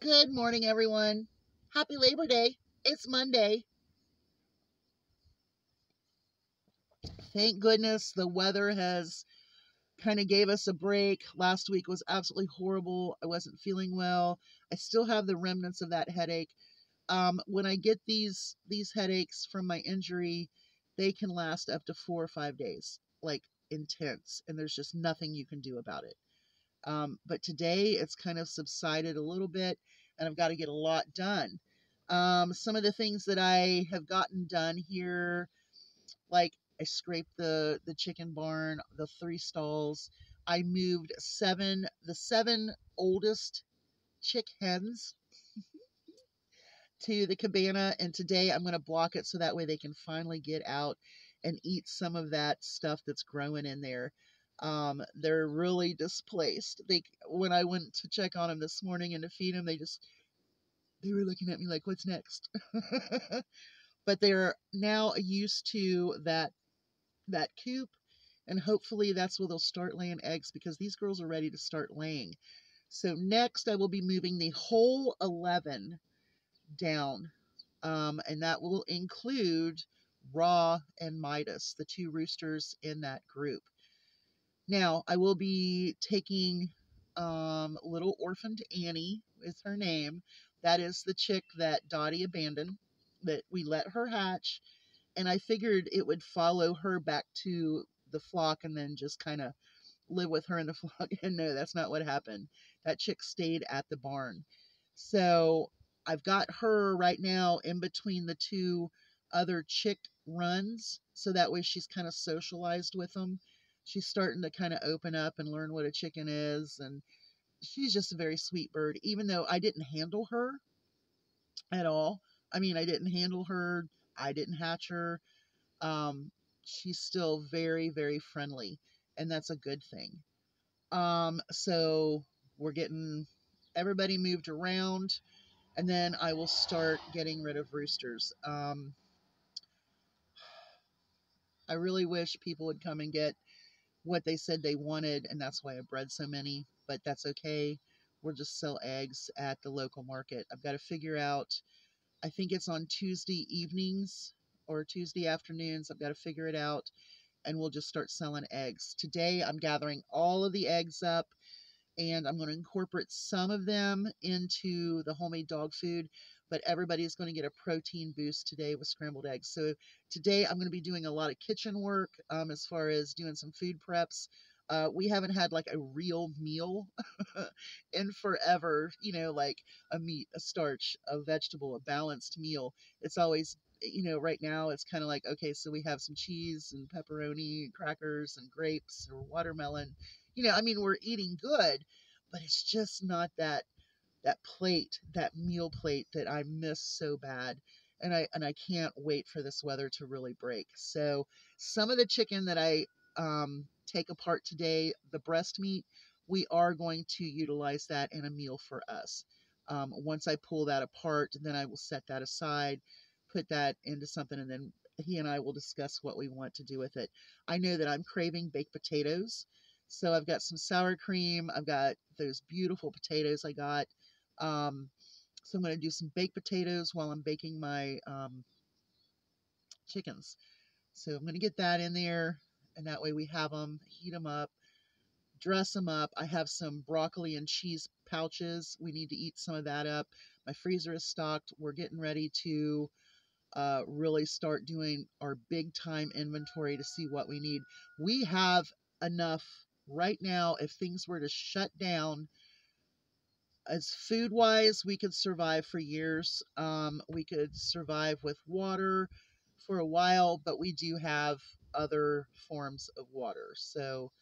Good morning, everyone. Happy Labor Day. It's Monday. Thank goodness the weather has kind of gave us a break. Last week was absolutely horrible. I wasn't feeling well. I still have the remnants of that headache. When I get these headaches from my injury, they can last up to 4 or 5 days, like intense, and there's just nothing you can do about it. But today it's kind of subsided a little bit, and I've got to get a lot done. Some of the things that I have gotten done here, like I scraped the chicken barn, the 3 stalls. I moved the seven oldest chick hens to the cabana, and today I'm going to block it so that way they can finally get out and eat some of that stuff that's growing in there. They're really displaced. When I went to check on them this morning and to feed them, they were looking at me like, "What's next?" But they're now used to that coop, and hopefully that's where they'll start laying eggs because these girls are ready to start laying. So next, I will be moving the whole 11 down, and that will include Raw and Midas, the 2 roosters in that group. Now, I will be taking little orphaned Annie is her name. That is the chick that Dottie abandoned, that we let her hatch, and I figured it would follow her back to the flock and then just kind of live with her in the flock. And no, that's not what happened. That chick stayed at the barn. So I've got her right now in between the 2 other chick runs. So that way she's kind of socialized with them. She's starting to kind of open up and learn what a chicken is. And she's just a very sweet bird, even though I didn't handle her at all. I mean, I didn't handle her, I didn't hatch her. Um, she's still very, very friendly, and that's a good thing. So we're getting everybody moved around, and then I will start getting rid of roosters. I really wish people would come and get what they said they wanted, and that's why I bred so many, but that's okay. We'll just sell eggs at the local market. I've got to figure out, I think it's on Tuesday evenings or Tuesday afternoons. I've got to figure it out, and we'll just start selling eggs. Today, I'm gathering all of the eggs up, and I'm going to incorporate some of them into the homemade dog food, but everybody's going to get a protein boost today with scrambled eggs. So today I'm going to be doing a lot of kitchen work as far as doing some food preps. We haven't had like a real meal in forever, like a meat, a starch, a vegetable, a balanced meal. It's always, right now it's kind of like, okay, so we have some cheese and pepperoni and crackers and grapes or watermelon. I mean, we're eating good, but it's just not that plate, that meal plate that I miss so bad. And I can't wait for this weather to really break. So some of the chicken that I take apart today, the breast meat, we are going to utilize that in a meal for us. Once I pull that apart, then I will set that aside, put that into something, and then he and I will discuss what we want to do with it. I know that I'm craving baked potatoes. So I've got some sour cream. I've got those beautiful potatoes I got. So I'm going to do some baked potatoes while I'm baking my chickens. So I'm going to get that in there, and that way we have them, heat them up, dress them up. I have some broccoli and cheese pouches. We need to eat some of that up. My freezer is stocked. We're getting ready to really start doing our big time inventory to see what we need. We have enough right now. If things were to shut down, as food wise, we could survive for years. We could survive with water for a while, but we do have other forms of water. So,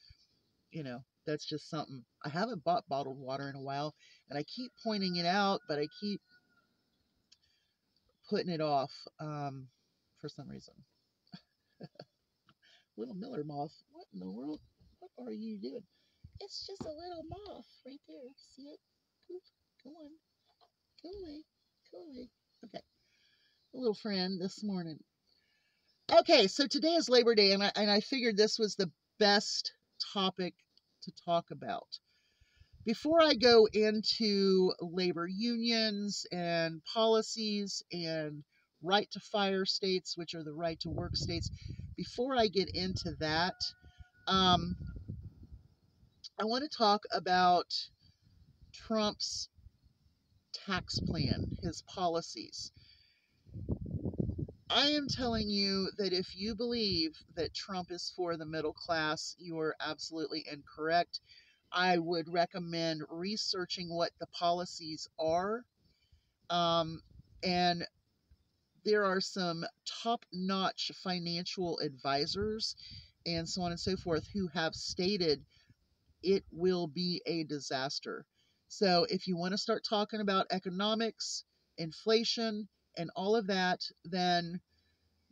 that's just something. I haven't bought bottled water in a while, and I keep pointing it out, but I keep putting it off for some reason. Little Miller moth, what in the world? What are you doing? It's just a little moth right there. See it? Poof. Go on. Go away. Go away. Okay. A little friend this morning. Okay, so today is Labor Day, and I figured this was the best topic to talk about Before I go into labor unions and policies and right to fire states, which are the right to work states, before I get into that, um, I want to talk about Trump's tax plan, his policies. I am telling you that if you believe that Trump is for the middle class, you are absolutely incorrect. I would recommend researching what the policies are. And there are some top notch financial advisors and so on and so forth who have stated it will be a disaster. So if you want to start talking about economics, inflation, and all of that, then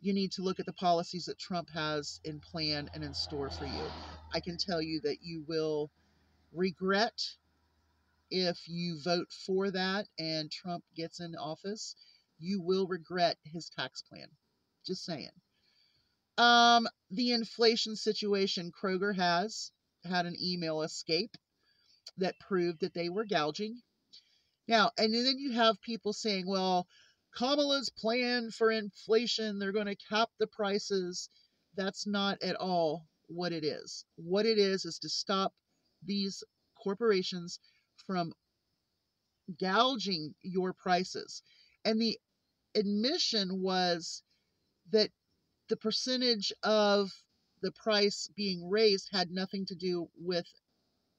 you need to look at the policies that Trump has in plan and in store for you. I can tell you that you will regret if you vote for that and Trump gets in office. You will regret his tax plan. Just saying. The inflation situation, Kroger has had an email escape that proved that they were gouging. Now, and then you have people saying, well, Kamala's plan for inflation, they're going to cap the prices. That's not at all what it is. What it is to stop these corporations from gouging your prices. And the admission was that the percentage of the price being raised had nothing to do with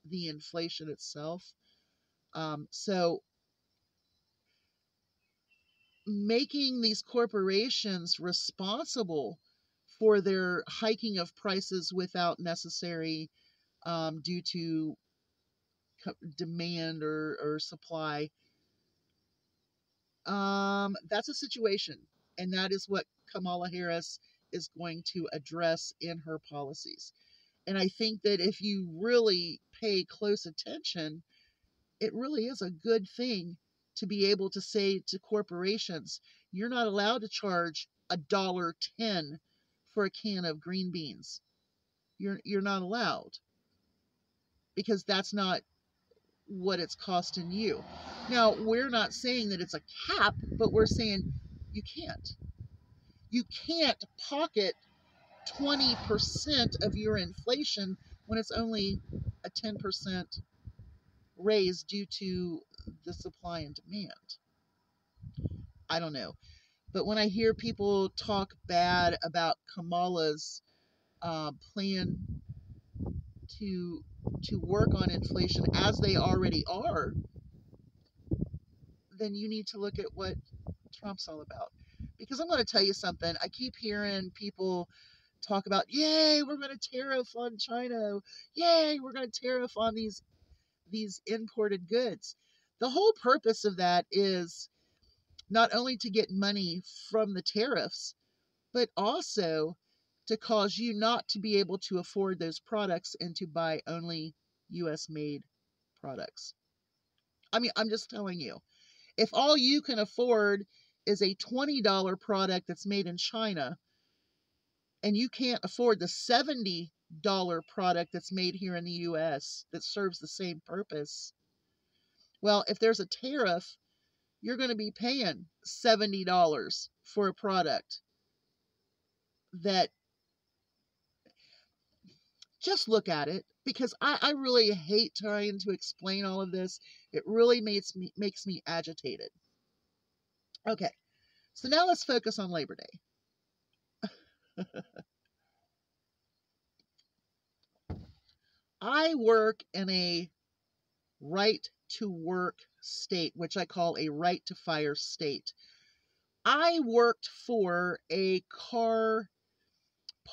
the inflation itself. So making these corporations responsible for their hiking of prices without necessary due to demand or supply, that's a situation. And that is what Kamala Harris is going to address in her policies. And I think that if you really pay close attention, it really is a good thing to be able to say to corporations, you're not allowed to charge $1.10 for a can of green beans. You're not allowed, because that's not what it's costing you. Now, we're not saying that it's a cap, but we're saying you can't. You can't pocket 20% of your inflation when it's only a 10% raise due to the supply and demand. I don't know. But when I hear people talk bad about Kamala's plan to work on inflation as they already are, then you need to look at what Trump's all about. Because I'm going to tell you something. I keep hearing people talk about, yay, we're going to tariff on China. Yay, we're going to tariff on these imported goods. The whole purpose of that is not only to get money from the tariffs, but also to cause you not to be able to afford those products and to buy only US made products. I mean, I'm just telling you, if all you can afford is a $20 product that's made in China, and you can't afford the $70 product that's made here in the US that serves the same purpose, well, if there's a tariff, you're going to be paying $70 for a product that, just look at it, because I really hate trying to explain all of this. It really makes me agitated. Okay, so now let's focus on Labor Day. I work in a right to work state, which I call a right to fire state. I worked for a car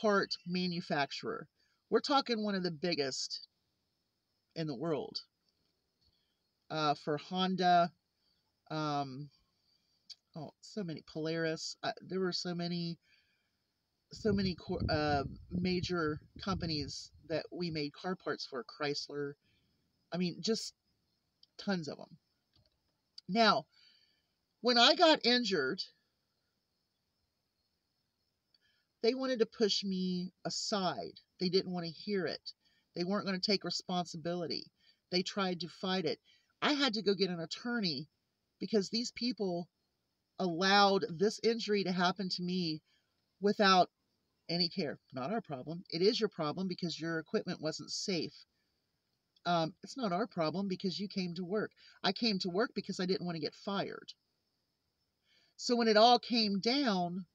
part manufacturer. We're talking one of the biggest in the world. For Honda, um, oh, so many Polaris. There were so many major companies that we made car parts for. Chrysler. I mean, just tons of them. Now, when I got injured, they wanted to push me aside. They didn't want to hear it. They weren't going to take responsibility. They tried to fight it. I had to go get an attorney because these people allowed this injury to happen to me without any care. Not our problem. It is your problem because your equipment wasn't safe. It's not our problem because you came to work. I came to work because I didn't want to get fired. So when it all came down,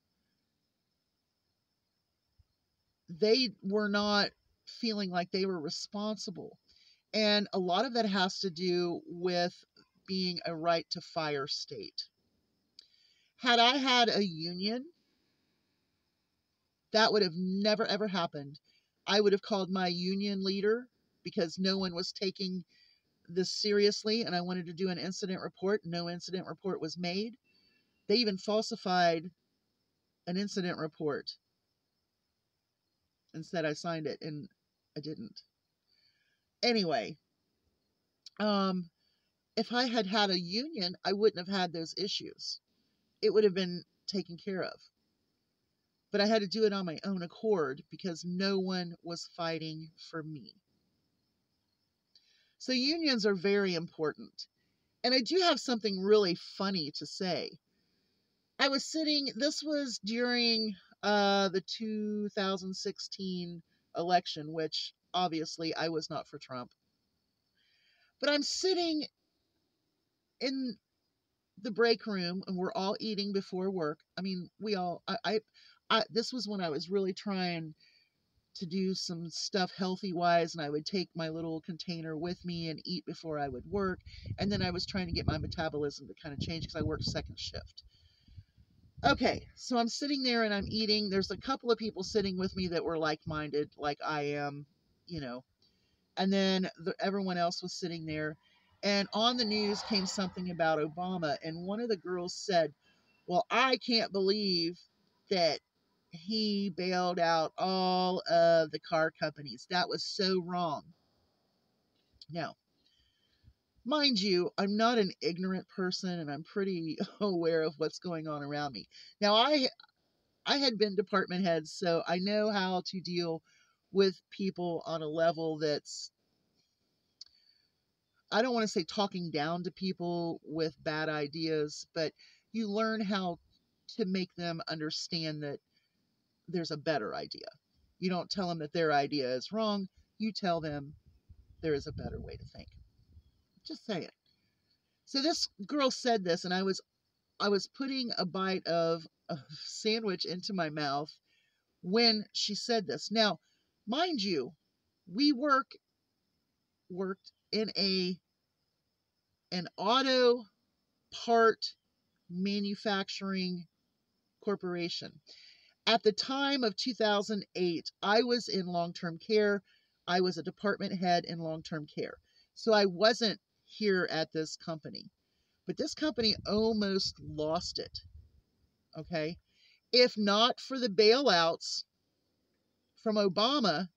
they were not feeling like they were responsible. And a lot of that has to do with being a right to fire state. Had I had a union, that would have never ever happened. I would have called my union leader because no one was taking this seriously and I wanted to do an incident report. No incident report was made. They even falsified an incident report and said I signed it, and I didn't. Anyway, if I had had a union, I wouldn't have had those issues. It would have been taken care of. But I had to do it on my own accord because no one was fighting for me. So unions are very important. And I do have something really funny to say. I was sitting, this was during the 2016 election, which obviously I was not for Trump. But I'm sitting in the break room and we're all eating before work. I mean, we all, this was when I was really trying to do some stuff healthy wise, and I would take my little container with me and eat before I would work. And then I was trying to get my metabolism to kind of change because I worked second shift. Okay, so I'm sitting there and I'm eating. There's a couple of people sitting with me that were like-minded, like I am, you know. And then everyone else was sitting there. And on the news came something about Obama. And one of the girls said, well, I can't believe that he bailed out all of the car companies. That was so wrong. Now, mind you, I'm not an ignorant person and I'm pretty aware of what's going on around me. Now, I had been department head, so I know how to deal with people on a level that's, I don't want to say talking down to people with bad ideas, but you learn how to make them understand that there's a better idea. You don't tell them that their idea is wrong. You tell them there is a better way to think. Just say it. So this girl said this, and I was putting a bite of a sandwich into my mouth when she said this. Now, mind you, we worked in an auto part manufacturing corporation. At the time of 2008, I was in long-term care. I was a department head in long-term care. So I wasn't here at this company. But this company almost lost it. Okay? If not for the bailouts from Obama,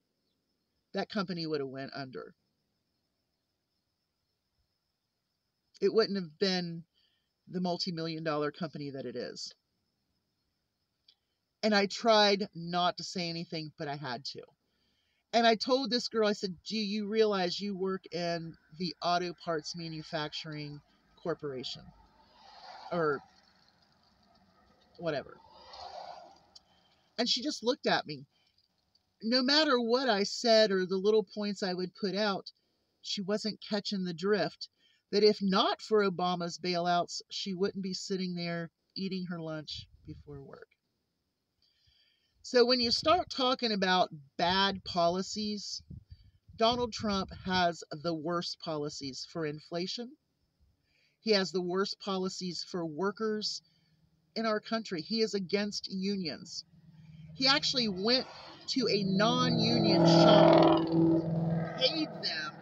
that company would have went under. It wouldn't have been the multi-million-dollar company that it is. And I tried not to say anything, but I had to. And I told this girl, I said, do you realize you work in the auto parts manufacturing corporation? Or whatever. And she just looked at me. No matter what I said or the little points I would put out, she wasn't catching the drift. That if not for Obama's bailouts, she wouldn't be sitting there eating her lunch before work. So when you start talking about bad policies, Donald Trump has the worst policies for inflation. He has the worst policies for workers in our country. He is against unions. He actually went to a non-union shop, paid them,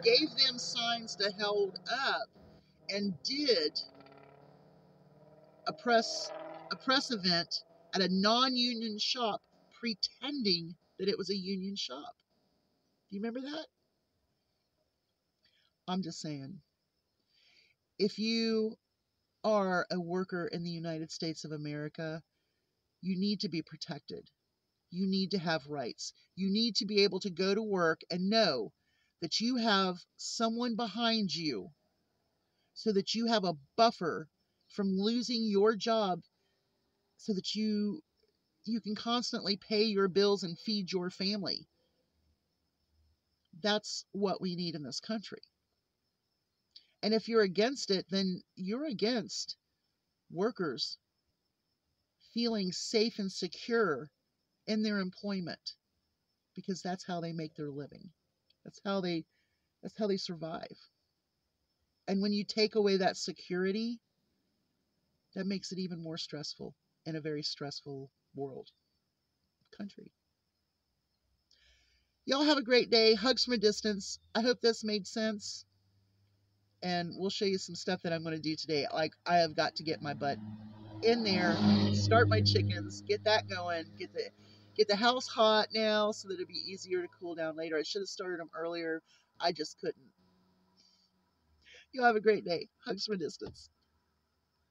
gave them signs to hold up, and did a press event at a non-union shop pretending that it was a union shop. Do you remember that? I'm just saying, if you are a worker in the United States of America, you need to be protected. You need to have rights. You need to be able to go to work and know that you have someone behind you so that you have a buffer from losing your job so that you can constantly pay your bills and feed your family. That's what we need in this country. And if you're against it, then you're against workers feeling safe and secure in their employment because that's how they make their living. That's how they survive. And when you take away that security, that makes it even more stressful in a very stressful world, country. Y'all have a great day. Hugs from a distance. I hope this made sense. And we'll show you some stuff that I'm going to do today. Like, I have got to get my butt in there, start my chickens, get that going, get the house hot now so that it'll be easier to cool down later. I should have started them earlier. I just couldn't. You have a great day. Hugs from a distance.